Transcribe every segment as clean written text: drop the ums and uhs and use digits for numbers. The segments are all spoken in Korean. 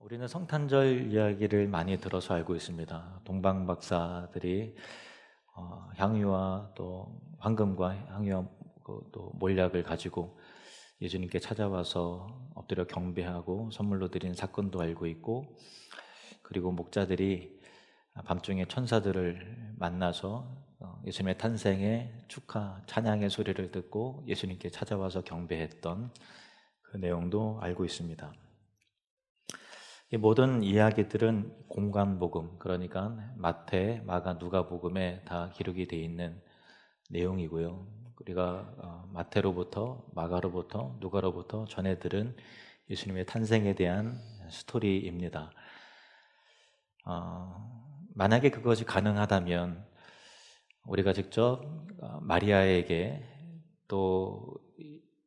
우리는 성탄절 이야기를 많이 들어서 알고 있습니다. 동방 박사들이 향유와 또 황금과 향유와 또 몰약을 가지고 예수님께 찾아와서 엎드려 경배하고 선물로 드린 사건도 알고 있고, 그리고 목자들이 밤중에 천사들을 만나서 예수님의 탄생의 축하 찬양의 소리를 듣고 예수님께 찾아와서 경배했던 그 내용도 알고 있습니다. 이 모든 이야기들은 공관복음, 그러니까 마태, 마가, 누가복음에 다 기록이 되어 있는 내용이고요. 우리가 마태로부터, 마가로부터, 누가로부터 전해 들은 예수님의 탄생에 대한 스토리입니다. 만약에 그것이 가능하다면 우리가 직접 마리아에게, 또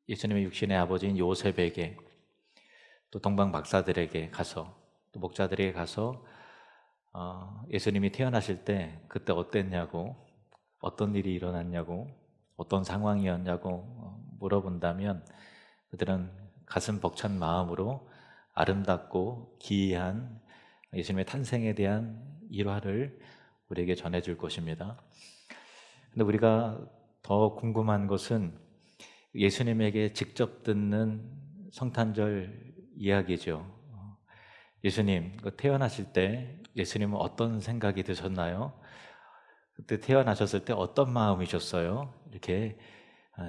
예수님의 육신의 아버지인 요셉에게, 또 동방 박사들에게 가서, 또 목자들에게 가서 예수님이 태어나실 때 그때 어땠냐고, 어떤 일이 일어났냐고, 어떤 상황이었냐고 물어본다면 그들은 가슴 벅찬 마음으로 아름답고 기이한 예수님의 탄생에 대한 일화를 우리에게 전해줄 것입니다. 근데 우리가 더 궁금한 것은 예수님에게 직접 듣는 성탄절 이야기죠. 예수님 태어나실 때 예수님은 어떤 생각이 드셨나요? 그때 태어나셨을 때 어떤 마음이셨어요? 이렇게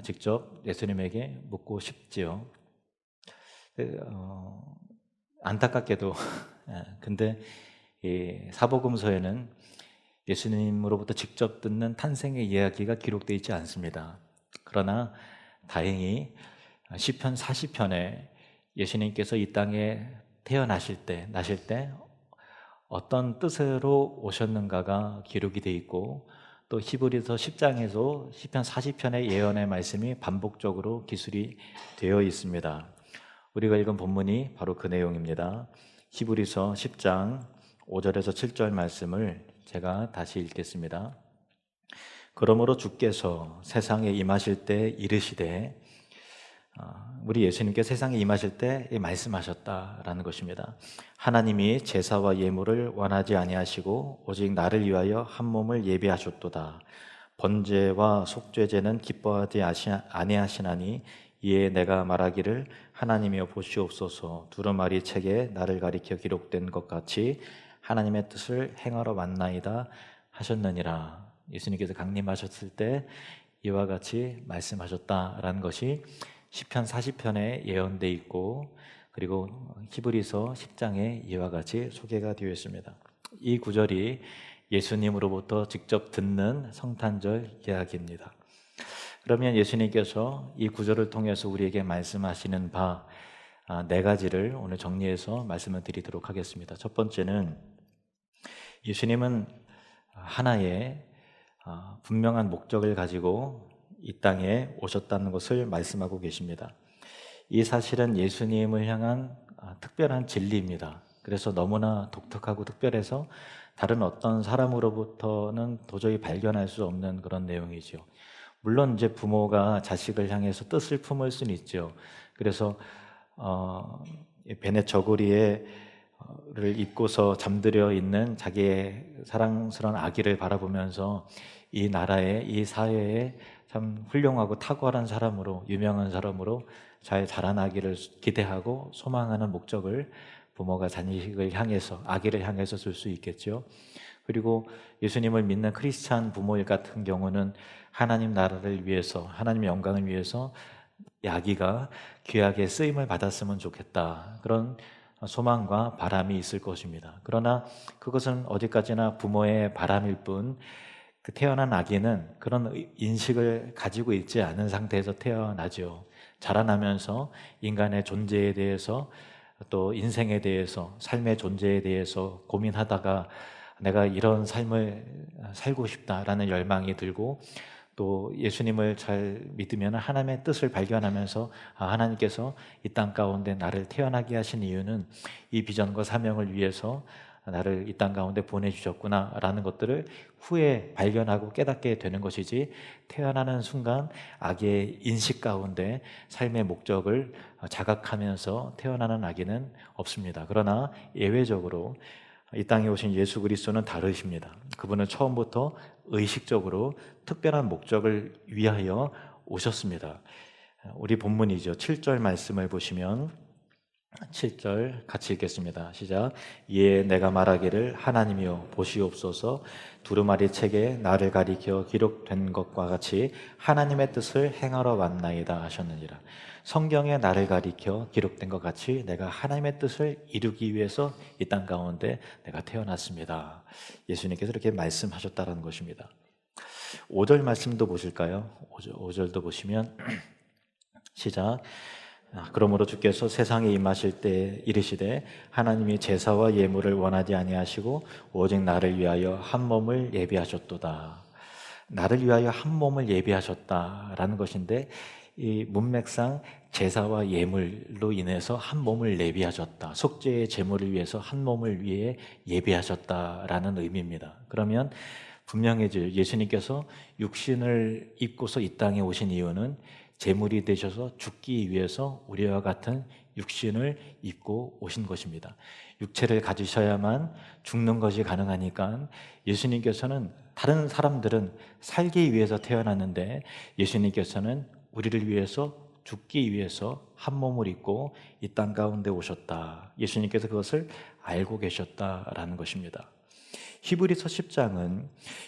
직접 예수님에게 묻고 싶지요. 안타깝게도 근데 이 사복음서에는 예수님으로부터 직접 듣는 탄생의 이야기가 기록되어 있지 않습니다. 그러나 다행히 시편 40편에 예수님께서 이 땅에 태어나실 때, 나실 때 어떤 뜻으로 오셨는가가 기록이 되어 있고, 또 히브리서 10장에서 시편 40편의 예언의 말씀이 반복적으로 기술이 되어 있습니다. 우리가 읽은 본문이 바로 그 내용입니다. 히브리서 10장 5절에서 7절 말씀을 제가 다시 읽겠습니다. 그러므로 주께서 세상에 임하실 때 이르시되, 우리 예수님께 세상에 임하실 때 말씀하셨다라는 것입니다. 하나님이 제사와 예물을 원하지 아니하시고 오직 나를 위하여 한 몸을 예비하셨도다. 번제와 속죄제는 기뻐하지 아니하시나니 이에 내가 말하기를 하나님이여 보시옵소서, 두루마리 책에 나를 가리켜 기록된 것 같이 하나님의 뜻을 행하러 왔나이다 하셨느니라. 예수님께서 강림하셨을 때 이와 같이 말씀하셨다라는 것이 시편 40편에 예언되어 있고, 그리고 히브리서 10장에 이와 같이 소개가 되어 있습니다. 이 구절이 예수님으로부터 직접 듣는 성탄절 이야기입니다. 그러면 예수님께서 이 구절을 통해서 우리에게 말씀하시는 바 네 가지를 오늘 정리해서 말씀을 드리도록 하겠습니다. 첫 번째는 예수님은 하나의 분명한 목적을 가지고 이 땅에 오셨다는 것을 말씀하고 계십니다. 이 사실은 예수님을 향한 특별한 진리입니다. 그래서 너무나 독특하고 특별해서 다른 어떤 사람으로부터는 도저히 발견할 수 없는 그런 내용이죠. 물론 이제 부모가 자식을 향해서 뜻을 품을 수는 있죠. 그래서 베넷 저고리를 입고서 잠들어 있는 자기의 사랑스러운 아기를 바라보면서 이 나라에, 이 사회에 참 훌륭하고 탁월한 사람으로, 유명한 사람으로 잘 자라나기를 기대하고 소망하는 목적을 부모가 자식을 향해서, 아기를 향해서 줄 수 있겠죠. 그리고 예수님을 믿는 크리스찬 부모일 같은 경우는 하나님 나라를 위해서, 하나님의 영광을 위해서 이 아기가 귀하게 쓰임을 받았으면 좋겠다, 그런 소망과 바람이 있을 것입니다. 그러나 그것은 어디까지나 부모의 바람일 뿐, 그 태어난 아기는 그런 인식을 가지고 있지 않은 상태에서 태어나죠. 자라나면서 인간의 존재에 대해서, 또 인생에 대해서, 삶의 존재에 대해서 고민하다가 내가 이런 삶을 살고 싶다라는 열망이 들고, 또 예수님을 잘 믿으면 하나님의 뜻을 발견하면서 하나님께서 이 땅 가운데 나를 태어나게 하신 이유는 이 비전과 사명을 위해서 나를 이 땅 가운데 보내주셨구나라는 것들을 후에 발견하고 깨닫게 되는 것이지, 태어나는 순간 아기의 인식 가운데 삶의 목적을 자각하면서 태어나는 아기는 없습니다. 그러나 예외적으로 이 땅에 오신 예수 그리스도는 다르십니다. 그분은 처음부터 의식적으로 특별한 목적을 위하여 오셨습니다. 우리 본문이죠. 7절 말씀을 보시면 7절 같이 읽겠습니다. 시작. 이에 내가 말하기를 하나님이여 보시옵소서, 두루마리 책에 나를 가리켜 기록된 것과 같이 하나님의 뜻을 행하러 왔나이다 하셨느니라. 성경에 나를 가리켜 기록된 것 같이 내가 하나님의 뜻을 이루기 위해서 이 땅 가운데 내가 태어났습니다. 예수님께서 이렇게 말씀하셨다는 것입니다. 5절 말씀도 보실까요? 5절도 보시면 시작. 그러므로 주께서 세상에 임하실 때 이르시되 하나님이 제사와 예물을 원하지 아니하시고 오직 나를 위하여 한 몸을 예비하셨도다. 나를 위하여 한 몸을 예비하셨다라는 것인데, 이 문맥상 제사와 예물로 인해서 한 몸을 예비하셨다, 속죄의 제물을 위해서 한 몸을 위해 예비하셨다라는 의미입니다. 그러면 분명해져요. 예수님께서 육신을 입고서 이 땅에 오신 이유는 제물이 되셔서 죽기 위해서 우리와 같은 육신을 입고 오신 것입니다. 육체를 가지셔야만 죽는 것이 가능하니까 예수님께서는, 다른 사람들은 살기 위해서 태어났는데 예수님께서는 우리를 위해서 죽기 위해서 한 몸을 입고 이 땅 가운데 오셨다. 예수님께서 그것을 알고 계셨다라는 것입니다. 히브리서 10장은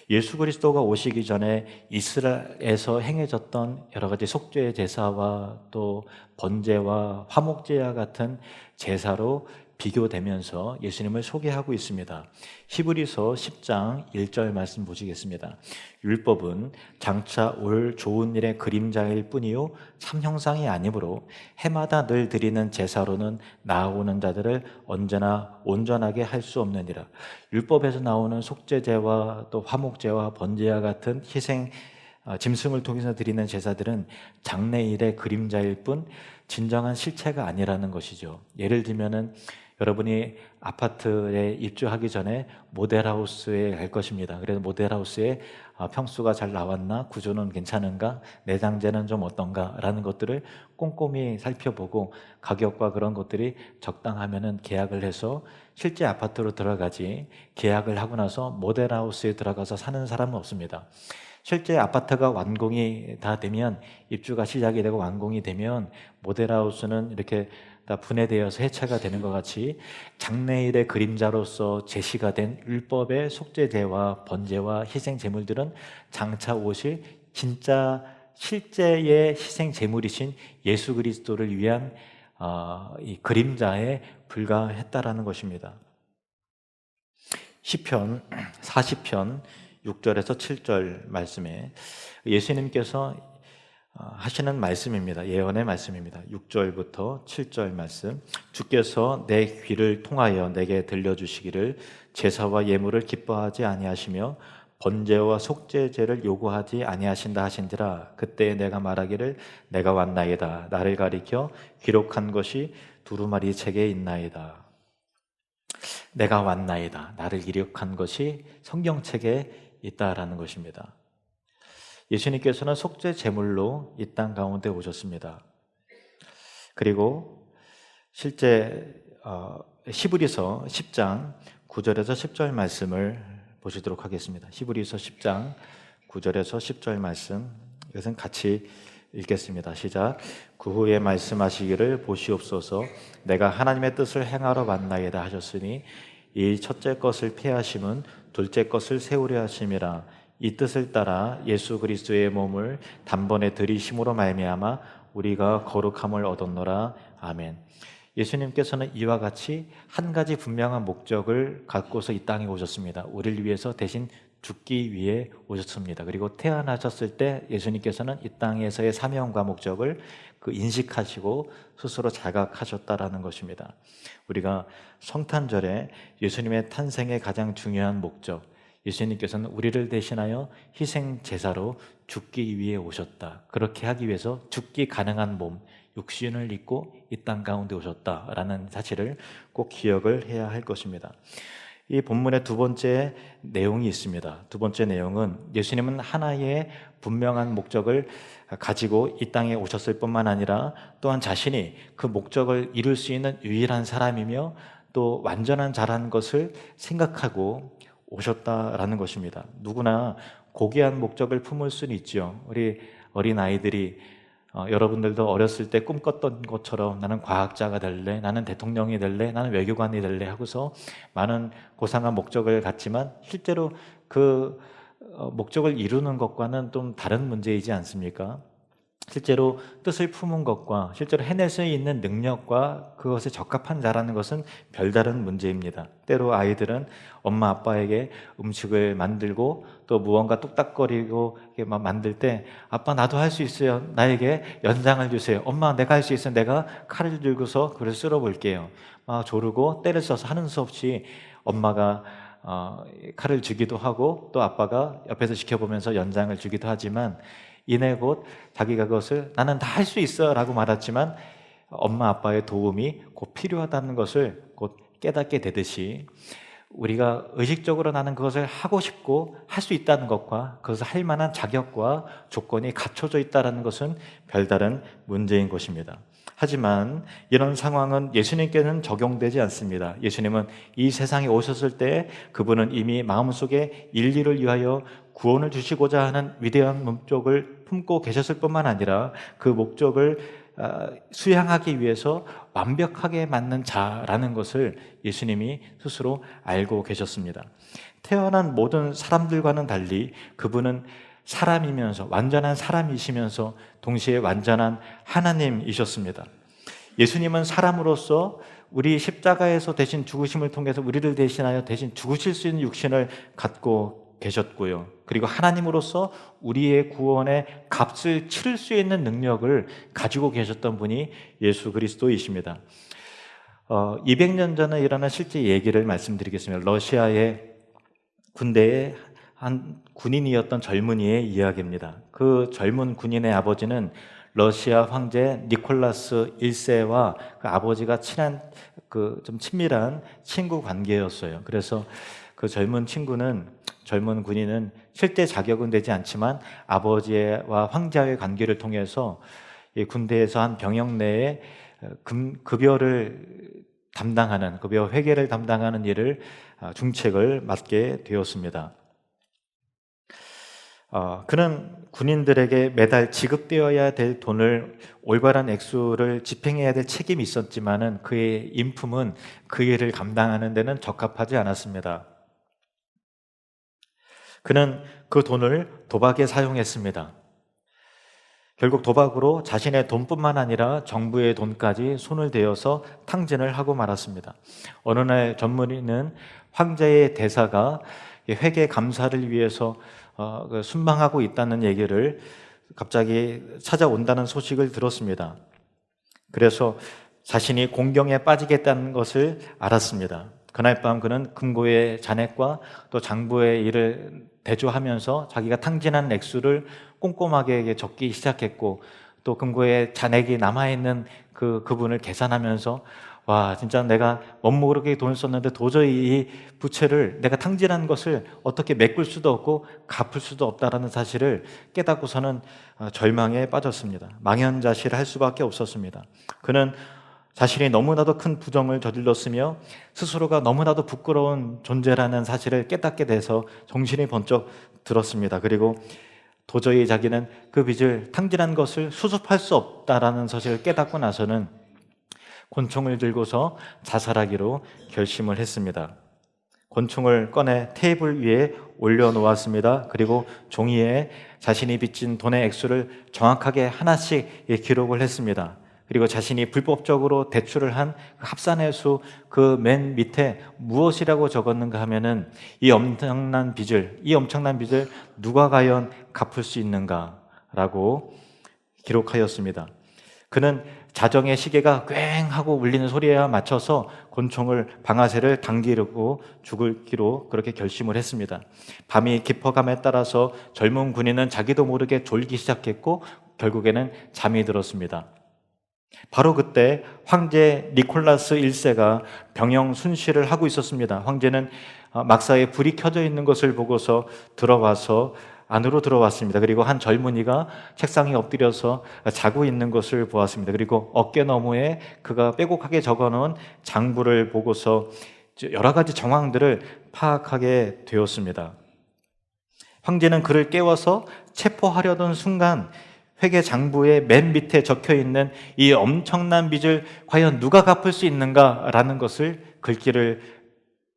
예수 그리스도가 오시기 전에 이스라엘에서 행해졌던 여러 가지 속죄의 제사와 또 번제와 화목제와 같은 제사로 비교되면서 예수님을 소개하고 있습니다. 히브리서 10장 1절 말씀 보시겠습니다. 율법은 장차 올 좋은 일의 그림자일 뿐이요 참 형상이 아니므로 해마다 늘 드리는 제사로는 나아오는 자들을 언제나 온전하게 할 수 없느니라. 율법에서 나오는 속죄제와 또 화목제와 번제와 같은 희생 짐승을 통해서 드리는 제사들은 장래일의 그림자일 뿐 진정한 실체가 아니라는 것이죠. 예를 들면은 여러분이 아파트에 입주하기 전에 모델하우스에 갈 것입니다. 그래서 모델하우스에 평수가 잘 나왔나, 구조는 괜찮은가, 내장재는 좀 어떤가 라는 것들을 꼼꼼히 살펴보고 가격과 그런 것들이 적당하면은 계약을 해서 실제 아파트로 들어가지, 계약을 하고 나서 모델하우스에 들어가서 사는 사람은 없습니다. 실제 아파트가 완공이 다 되면, 입주가 시작이 되고 완공이 되면 모델하우스는 이렇게 다 분해되어서 해체가 되는 것 같이 장래일의 그림자로서 제시가 된 율법의 속죄제와 번제와 희생 제물들은 장차 오실 진짜 실제의 희생 제물이신 예수 그리스도를 위한 이 그림자에 불과했다라는 것입니다. 시편 40편 6절에서 7절 말씀에 예수님께서 하시는 말씀입니다. 예언의 말씀입니다. 6절부터 7절 말씀. 주께서 내 귀를 통하여 내게 들려주시기를 제사와 예물을 기뻐하지 아니하시며 번제와 속죄제를 요구하지 아니하신다 하신지라. 그때 내가 말하기를 내가 왔나이다. 나를 가리켜 기록한 것이 두루마리 책에 있나이다. 내가 왔나이다. 나를 기록한 것이 성경책에 있다라는 것입니다. 예수님께서는 속죄 제물로 이 땅 가운데 오셨습니다. 그리고 실제 히브리서 10장 9절에서 10절 말씀을 보시도록 하겠습니다. 히브리서 10장 9절에서 10절 말씀, 이것은 같이 읽겠습니다. 시작. 그 후에 말씀하시기를 보시옵소서, 내가 하나님의 뜻을 행하러 왔나이다 하셨으니 이 첫째 것을 폐하심은 둘째 것을 세우려 하심이라. 이 뜻을 따라 예수 그리스도의 몸을 단번에 들이심으로 말미암아 우리가 거룩함을 얻었노라. 아멘. 예수님께서는 이와 같이 한 가지 분명한 목적을 갖고서 이 땅에 오셨습니다. 우리를 위해서 대신 죽기 위해 오셨습니다. 그리고 태어나셨을 때 예수님께서는 이 땅에서의 사명과 목적을 인식하시고 스스로 자각하셨다라는 것입니다. 우리가 성탄절에 예수님의 탄생의 가장 중요한 목적, 예수님께서는 우리를 대신하여 희생 제사로 죽기 위해 오셨다. 그렇게 하기 위해서 죽기 가능한 몸, 육신을 입고 이 땅 가운데 오셨다라는 사실을 꼭 기억을 해야 할 것입니다. 이 본문의 두 번째 내용이 있습니다. 두 번째 내용은 예수님은 하나의 분명한 목적을 가지고 이 땅에 오셨을 뿐만 아니라 또한 자신이 그 목적을 이룰 수 있는 유일한 사람이며 또 완전한 자라는 것을 생각하고 오셨다라는 것입니다. 누구나 고귀한 목적을 품을 수는 있죠. 우리 어린 아이들이 여러분들도 어렸을 때 꿈꿨던 것처럼 나는 과학자가 될래, 나는 대통령이 될래, 나는 외교관이 될래 하고서 많은 고상한 목적을 갖지만 실제로 그 목적을 이루는 것과는 좀 다른 문제이지 않습니까? 실제로 뜻을 품은 것과 실제로 해낼 수 있는 능력과 그것에 적합한 자라는 것은 별다른 문제입니다. 때로 아이들은 엄마 아빠에게 음식을 만들고 또 무언가 뚝딱거리고 이렇게 막 만들 때 아빠 나도 할 수 있어요. 나에게 연장을 주세요. 엄마 내가 할 수 있어요. 내가 칼을 들고서 그걸 쓸어 볼게요. 막 조르고 때를 써서 하는 수 없이 엄마가 칼을 주기도 하고 또 아빠가 옆에서 지켜보면서 연장을 주기도 하지만 이내 곧 자기가 그것을 나는 다 할 수 있어 라고 말했지만 엄마 아빠의 도움이 곧 필요하다는 것을 곧 깨닫게 되듯이 우리가 의식적으로 나는 그것을 하고 싶고 할 수 있다는 것과 그것을 할 만한 자격과 조건이 갖춰져 있다는 것은 별다른 문제인 것입니다. 하지만 이런 상황은 예수님께는 적용되지 않습니다. 예수님은 이 세상에 오셨을 때 그분은 이미 마음속에 인류를 위하여 구원을 주시고자 하는 위대한 목적을 품고 계셨을 뿐만 아니라 그 목적을 수행하기 위해서 완벽하게 맞는 자라는 것을 예수님이 스스로 알고 계셨습니다. 태어난 모든 사람들과는 달리 그분은 사람이면서 완전한 사람이시면서 동시에 완전한 하나님이셨습니다. 예수님은 사람으로서 우리 십자가에서 대신 죽으심을 통해서 우리를 대신하여 대신 죽으실 수 있는 육신을 갖고 계셨고요. 그리고 하나님으로서 우리의 구원의 값을 치를 수 있는 능력을 가지고 계셨던 분이 예수 그리스도이십니다. 200년 전에 일어난 실제 얘기를 말씀드리겠습니다. 러시아의 군대에 한 군인이었던 젊은이의 이야기입니다. 그 젊은 군인의 아버지는 러시아 황제 니콜라스 1세와 그 아버지가 친한 좀 친밀한 친구 관계였어요. 그래서 그 젊은 군인은 실제 자격은 되지 않지만 아버지와 황제와의 관계를 통해서 군대에서 한 병역 내에 급여를 담당하는 급여 회계를 담당하는 일을 중책을 맡게 되었습니다. 그는 군인들에게 매달 지급되어야 될 돈을 올바른 액수를 집행해야 될 책임이 있었지만은 그의 인품은 그 일을 감당하는 데는 적합하지 않았습니다. 그는 그 돈을 도박에 사용했습니다. 결국 도박으로 자신의 돈뿐만 아니라 정부의 돈까지 손을 대어서 탕진을 하고 말았습니다. 어느 날 전문의는 황제의 대사가 회계 감사를 위해서 순방하고 있다는 얘기를 갑자기 찾아온다는 소식을 들었습니다. 그래서 자신이 공경에 빠지겠다는 것을 알았습니다. 그날 밤 그는 금고의 잔액과 또 장부의 일을 대조하면서 자기가 탕진한 액수를 꼼꼼하게 적기 시작했고 또 금고에 잔액이 남아있는 그분을 계산하면서 와 진짜 내가 멋모르게 돈을 썼는데 도저히 이 부채를 내가 탕진한 것을 어떻게 메꿀 수도 없고 갚을 수도 없다라는 사실을 깨닫고서는 절망에 빠졌습니다. 망연자실을 할 수밖에 없었습니다. 그는 자신이 너무나도 큰 부정을 저질렀으며 스스로가 너무나도 부끄러운 존재라는 사실을 깨닫게 돼서 정신이 번쩍 들었습니다. 그리고 도저히 자기는 그 빚을 탕진한 것을 수습할 수 없다라는 사실을 깨닫고 나서는 권총을 들고서 자살하기로 결심을 했습니다. 권총을 꺼내 테이블 위에 올려놓았습니다. 그리고 종이에 자신이 빚진 돈의 액수를 정확하게 하나씩 기록을 했습니다. 그리고 자신이 불법적으로 대출을 한 합산회수 그 맨 밑에 무엇이라고 적었는가 하면은 이 엄청난 빚을 누가 과연 갚을 수 있는가라고 기록하였습니다. 그는 자정의 시계가 꽹 하고 울리는 소리에 맞춰서 권총을 방아쇠를 당기려고 죽기로 그렇게 결심을 했습니다. 밤이 깊어감에 따라서 젊은 군인은 자기도 모르게 졸기 시작했고 결국에는 잠이 들었습니다. 바로 그때 황제 니콜라스 1세가 병영 순시를 하고 있었습니다. 황제는 막사에 불이 켜져 있는 것을 보고서 들어와서 안으로 들어왔습니다. 그리고 한 젊은이가 책상에 엎드려서 자고 있는 것을 보았습니다. 그리고 어깨 너머에 그가 빼곡하게 적어놓은 장부를 보고서 여러 가지 정황들을 파악하게 되었습니다. 황제는 그를 깨워서 체포하려던 순간 회계 장부의 맨 밑에 적혀 있는 이 엄청난 빚을 과연 누가 갚을 수 있는가라는 것을 글귀를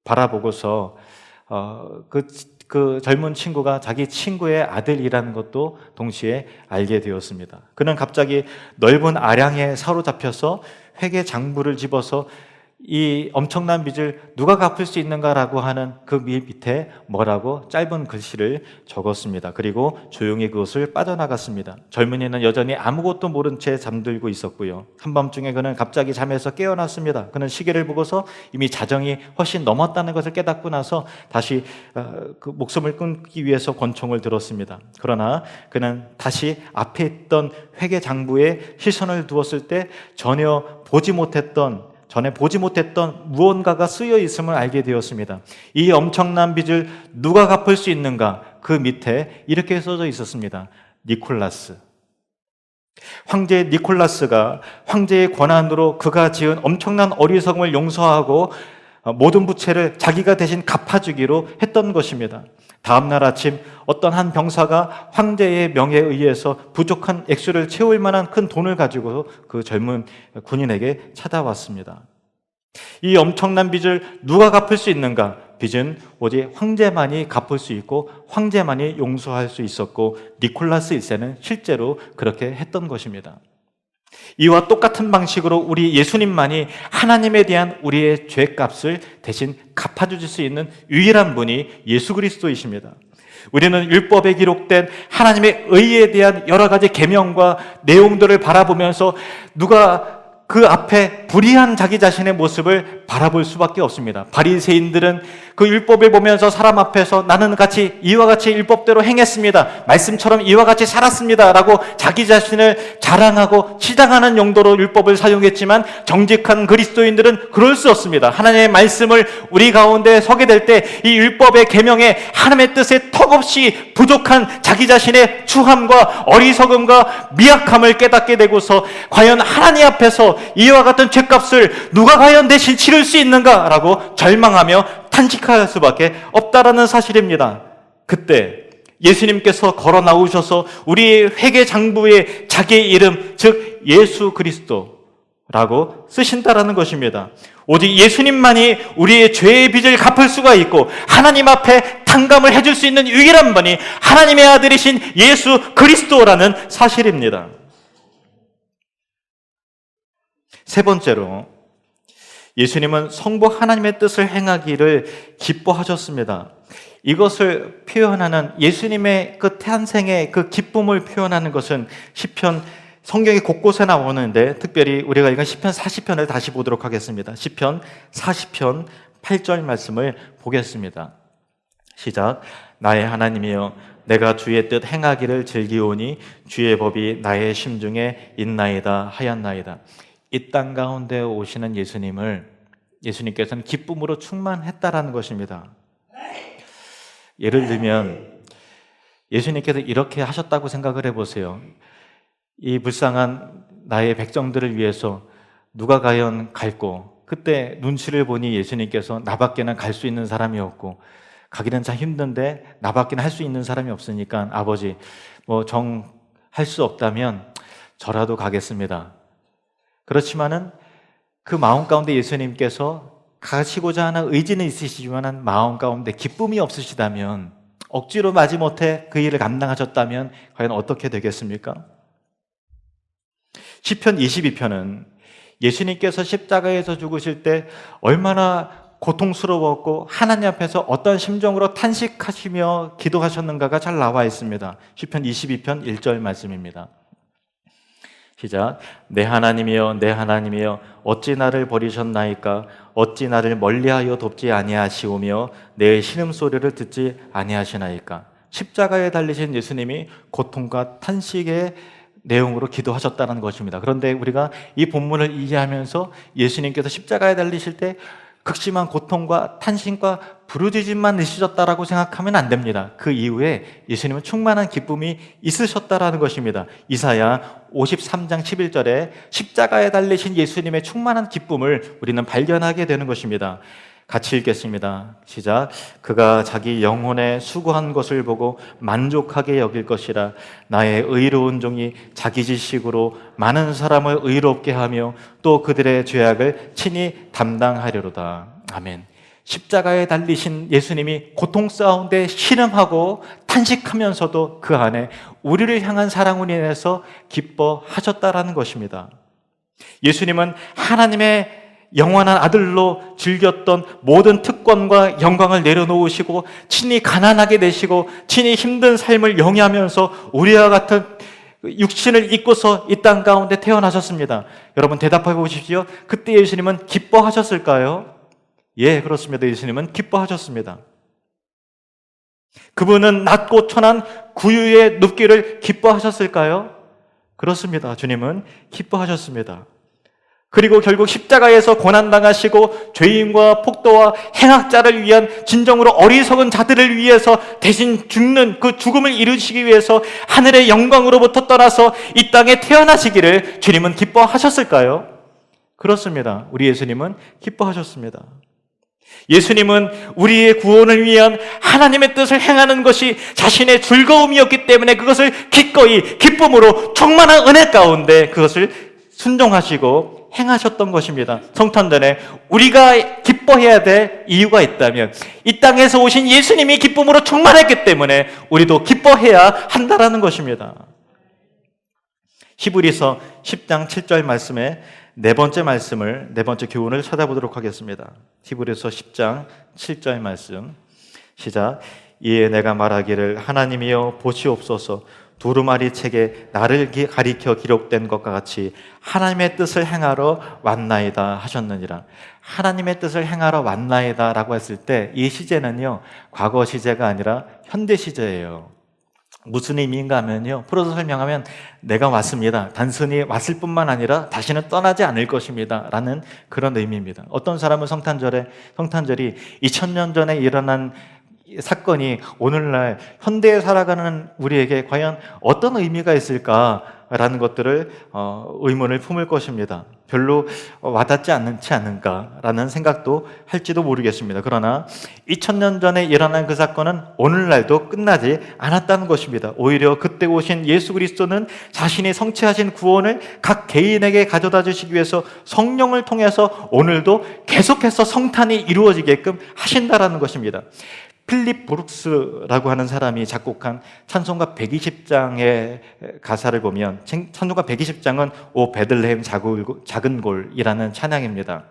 바라보고서 그 젊은 친구가 자기 친구의 아들이라는 것도 동시에 알게 되었습니다. 그는 갑자기 넓은 아량에 사로잡혀서 회계 장부를 집어서 이 엄청난 빚을 누가 갚을 수 있는가라고 하는 그 밑에 뭐라고 짧은 글씨를 적었습니다. 그리고 조용히 그것을 빠져나갔습니다. 젊은이는 여전히 아무것도 모른 채 잠들고 있었고요. 한밤중에 그는 갑자기 잠에서 깨어났습니다. 그는 시계를 보고서 이미 자정이 훨씬 넘었다는 것을 깨닫고 나서 다시 그 목숨을 끊기 위해서 권총을 들었습니다. 그러나 그는 다시 앞에 있던 회계 장부에 시선을 두었을 때 전에 보지 못했던 무언가가 쓰여 있음을 알게 되었습니다. 이 엄청난 빚을 누가 갚을 수 있는가? 그 밑에 이렇게 써져 있었습니다. 니콜라스. 황제 니콜라스가 황제의 권한으로 그가 지은 엄청난 어리석음을 용서하고 모든 부채를 자기가 대신 갚아주기로 했던 것입니다. 다음날 아침 어떤 한 병사가 황제의 명에 의해서 부족한 액수를 채울 만한 큰 돈을 가지고 그 젊은 군인에게 찾아왔습니다. 이 엄청난 빚을 누가 갚을 수 있는가? 빚은 오직 황제만이 갚을 수 있고 황제만이 용서할 수 있었고 니콜라스 1세는 실제로 그렇게 했던 것입니다. 이와 똑같은 방식으로 우리 예수님만이 하나님에 대한 우리의 죄값을 대신 갚아주실 수 있는 유일한 분이 예수 그리스도이십니다. 우리는 율법에 기록된 하나님의 의에 대한 여러 가지 계명과 내용들을 바라보면서 누가 그 앞에 불의한 자기 자신의 모습을 바라볼 수밖에 없습니다. 바리새인들은 그 율법을 보면서 사람 앞에서 나는 이와 같이 율법대로 행했습니다. 말씀처럼 이와 같이 살았습니다. 라고 자기 자신을 자랑하고 치장하는 용도로 율법을 사용했지만 정직한 그리스도인들은 그럴 수 없습니다. 하나님의 말씀을 우리 가운데 서게 될 때 이 율법의 계명에 하나님의 뜻에 턱없이 부족한 자기 자신의 추함과 어리석음과 미약함을 깨닫게 되고서 과연 하나님 앞에서 이와 같은 죄값을 누가 과연 대신 치를 수 있는가라고 절망하며 탄식할 수밖에 없다라는 사실입니다. 그때 예수님께서 걸어 나오셔서 우리의 회개 장부에 자기의 이름, 즉 예수 그리스도라고 쓰신다라는 것입니다. 오직 예수님만이 우리의 죄의 빚을 갚을 수가 있고 하나님 앞에 탕감을 해줄 수 있는 유일한 분이 하나님의 아들이신 예수 그리스도라는 사실입니다. 세 번째로 예수님은 성부 하나님의 뜻을 행하기를 기뻐하셨습니다. 이것을 표현하는 예수님의 그 탄생의 그 기쁨을 표현하는 것은 시편 성경이 곳곳에 나오는데 특별히 우리가 읽은 시편 40편을 다시 보도록 하겠습니다. 시편 40편 8절 말씀을 보겠습니다. 시작. 나의 하나님이여 내가 주의 뜻 행하기를 즐기오니 주의 법이 나의 심중에 있나이다 하였나이다. 이 땅 가운데 오시는 예수님께서는 기쁨으로 충만했다라는 것입니다. 예를 들면 예수님께서 이렇게 하셨다고 생각을 해보세요. 이 불쌍한 나의 백성들을 위해서 누가 과연 갈고, 그때 눈치를 보니 예수님께서 나밖에는 갈 수 있는 사람이 없고 가기는 참 힘든데 나밖에는 할 수 있는 사람이 없으니까 아버지 할 수 없다면 저라도 가겠습니다. 그렇지만은 그 마음 가운데 예수님께서 가시고자 하는 의지는 있으시지만 마음 가운데 기쁨이 없으시다면, 억지로 마지못해 그 일을 감당하셨다면 과연 어떻게 되겠습니까? 시편 22편은 예수님께서 십자가에서 죽으실 때 얼마나 고통스러웠고 하나님 앞에서 어떤 심정으로 탄식하시며 기도하셨는가가 잘 나와 있습니다. 시편 22편 1절 말씀입니다. 시작. 내 하나님이여 내 하나님이여 어찌 나를 버리셨나이까? 어찌 나를 멀리하여 돕지 아니하시오며 내 신음소리를 듣지 아니하시나이까? 십자가에 달리신 예수님이 고통과 탄식의 내용으로 기도하셨다는 것입니다. 그런데 우리가 이 본문을 이해하면서 예수님께서 십자가에 달리실 때 극심한 고통과 탄신과 부르짖음만 느끼셨다라고 생각하면 안 됩니다. 그 이후에 예수님은 충만한 기쁨이 있으셨다라는 것입니다. 이사야 53장 11절에 십자가에 달리신 예수님의 충만한 기쁨을 우리는 발견하게 되는 것입니다. 같이 읽겠습니다. 시작. 그가 자기 영혼에 수고한 것을 보고 만족하게 여길 것이라. 나의 의로운 종이 자기 지식으로 많은 사람을 의롭게 하며 또 그들의 죄악을 친히 담당하리로다. 아멘. 십자가에 달리신 예수님이 고통 가운데 신음하고 탄식하면서도 그 안에 우리를 향한 사랑으로 인해서 기뻐하셨다라는 것입니다. 예수님은 하나님의 영원한 아들로 즐겼던 모든 특권과 영광을 내려놓으시고 친히 가난하게 되시고 친히 힘든 삶을 영위하면서 우리와 같은 육신을 입고서 이 땅 가운데 태어나셨습니다. 여러분 대답해 보십시오. 그때 예수님은 기뻐하셨을까요? 예, 그렇습니다. 예수님은 기뻐하셨습니다. 그분은 낮고 천한 구유의 눕기를 기뻐하셨을까요? 그렇습니다. 주님은 기뻐하셨습니다. 그리고 결국 십자가에서 고난당하시고 죄인과 폭도와 행악자를 위한 진정으로 어리석은 자들을 위해서 대신 죽는 그 죽음을 이루시기 위해서 하늘의 영광으로부터 떠나서 이 땅에 태어나시기를 주님은 기뻐하셨을까요? 그렇습니다. 우리 예수님은 기뻐하셨습니다. 예수님은 우리의 구원을 위한 하나님의 뜻을 행하는 것이 자신의 즐거움이었기 때문에 그것을 기꺼이 기쁨으로 충만한 은혜 가운데 그것을 순종하시고 행하셨던 것입니다. 성탄절에 우리가 기뻐해야 될 이유가 있다면 이 땅에서 오신 예수님이 기쁨으로 충만했기 때문에 우리도 기뻐해야 한다라는 것입니다. 히브리서 10장 7절 말씀에 네 번째 교훈을 찾아보도록 하겠습니다. 히브리서 10장 7절 말씀 시작. 이에 내가 말하기를 하나님이여 보시옵소서 두루마리 책에 나를 가리켜 기록된 것과 같이 하나님의 뜻을 행하러 왔나이다 하셨느니라. 하나님의 뜻을 행하러 왔나이다 라고 했을 때 이 시제는요 과거 시제가 아니라 현대 시제예요. 무슨 의미인가 하면요, 풀어서 설명하면 내가 왔습니다, 단순히 왔을 뿐만 아니라 다시는 떠나지 않을 것입니다 라는 그런 의미입니다. 어떤 사람은 성탄절이 2000년 전에 일어난 사건이 오늘날 현대에 살아가는 우리에게 과연 어떤 의미가 있을까라는 것들을 의문을 품을 것입니다. 별로 와닿지 않지 않을까라는 생각도 할지도 모르겠습니다. 그러나 2000년 전에 일어난 그 사건은 오늘날도 끝나지 않았다는 것입니다. 오히려 그때 오신 예수 그리스도는 자신이 성취하신 구원을 각 개인에게 가져다 주시기 위해서 성령을 통해서 오늘도 계속해서 성탄이 이루어지게끔 하신다라는 것입니다. 필립 브룩스라고 하는 사람이 작곡한 찬송가 120장의 가사를 보면 찬송가 120장은 오 베들레헴 작은 골이라는 찬양입니다.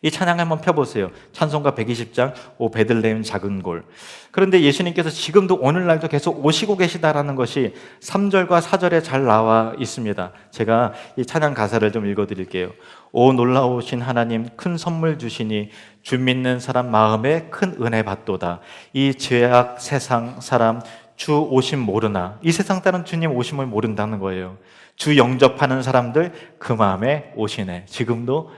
이 찬양 한번 펴보세요. 찬송가 120장 오 베들레헴 작은 골. 그런데 예수님께서 지금도 오늘날도 계속 오시고 계시다라는 것이 3절과 4절에 잘 나와 있습니다. 제가 이 찬양 가사를 좀 읽어드릴게요. 오 놀라우신 하나님 큰 선물 주시니 주 믿는 사람 마음에 큰 은혜 받도다. 이 죄악 세상 사람 주 오심 모르나. 이 세상 사람 주님 오심을 모른다는 거예요. 주 영접하는 사람들 그 마음에 오시네. 지금도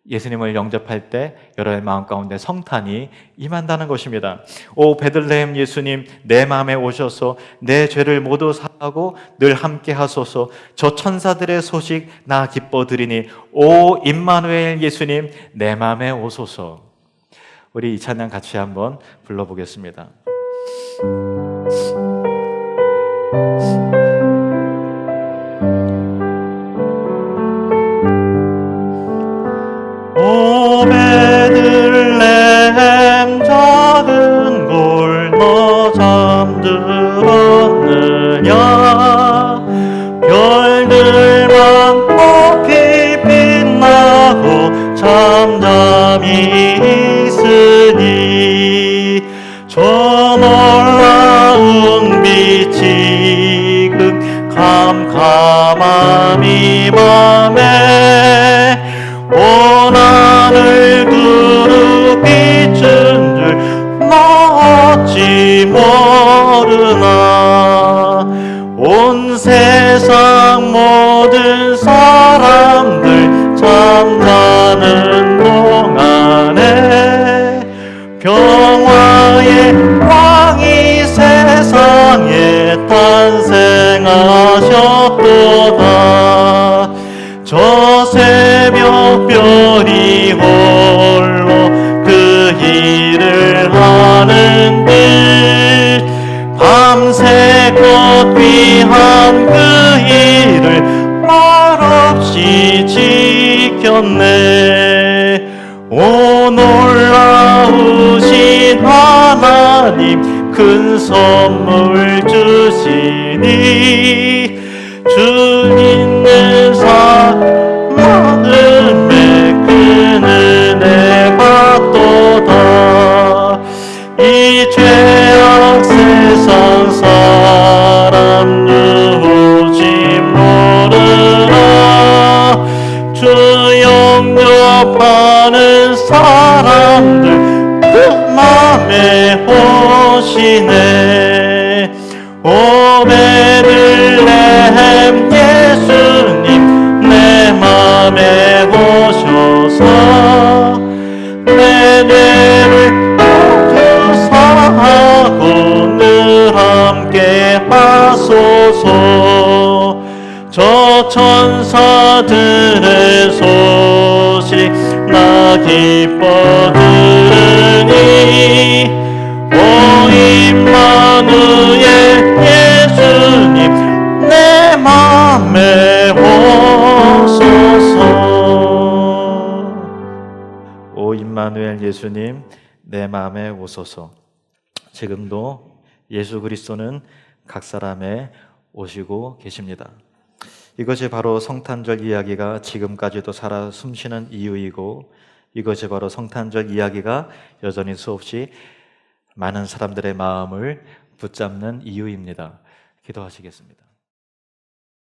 예수님을 영접할 때 여러분의 마음 가운데 성탄이 임한다는 것입니다. 오 베들레헴 예수님 내 마음에 오셔서 내 죄를 모두 사하고 늘 함께 하소서. 저 천사들의 소식 나 기뻐 드리니 오 임마누엘 예수님 내 마음에 오소서. 우리 이 찬양 같이 한번 불러보겠습니다. 오 베들레헴 작은 골 너 잠들었느냐. 별들만 높이 빛나고 잠잠히 있으니 저 놀라운 빛 지금 캄캄함 이 맘에 온 하늘 두루 비춘 줄 어찌 모르나. 온 세상 평화의 왕이 세상에 탄생하셨도다. 저 새벽별이 홀로 그 일을 하는들 밤새껏 귀한 그 일을 말없이 지켰네. 오 놀라우신 하나님 큰 선물 주시니 주 있는 삶 많음에 큰 은혜 받도다. 이 죄악 세상 사람 누구지 모르나 주 영접하는 사람들 그 맘에 오시네. 오 베들레헴 예수님 내 맘에 오셔서 내 죄를 모두 사하고 늘 함께 하소서. 저 천사들의 소식 나 기뻐 들으니 오 임마누엘 예수님 내 맘에 오소서. 오 임마누엘 예수님 내 마음에 오소서. 지금도 예수 그리스도는 각 사람에 오시고 계십니다. 이것이 바로 성탄절 이야기가 지금까지도 살아 숨쉬는 이유이고, 이것이 바로 성탄절 이야기가 여전히 수없이 많은 사람들의 마음을 붙잡는 이유입니다. 기도하시겠습니다.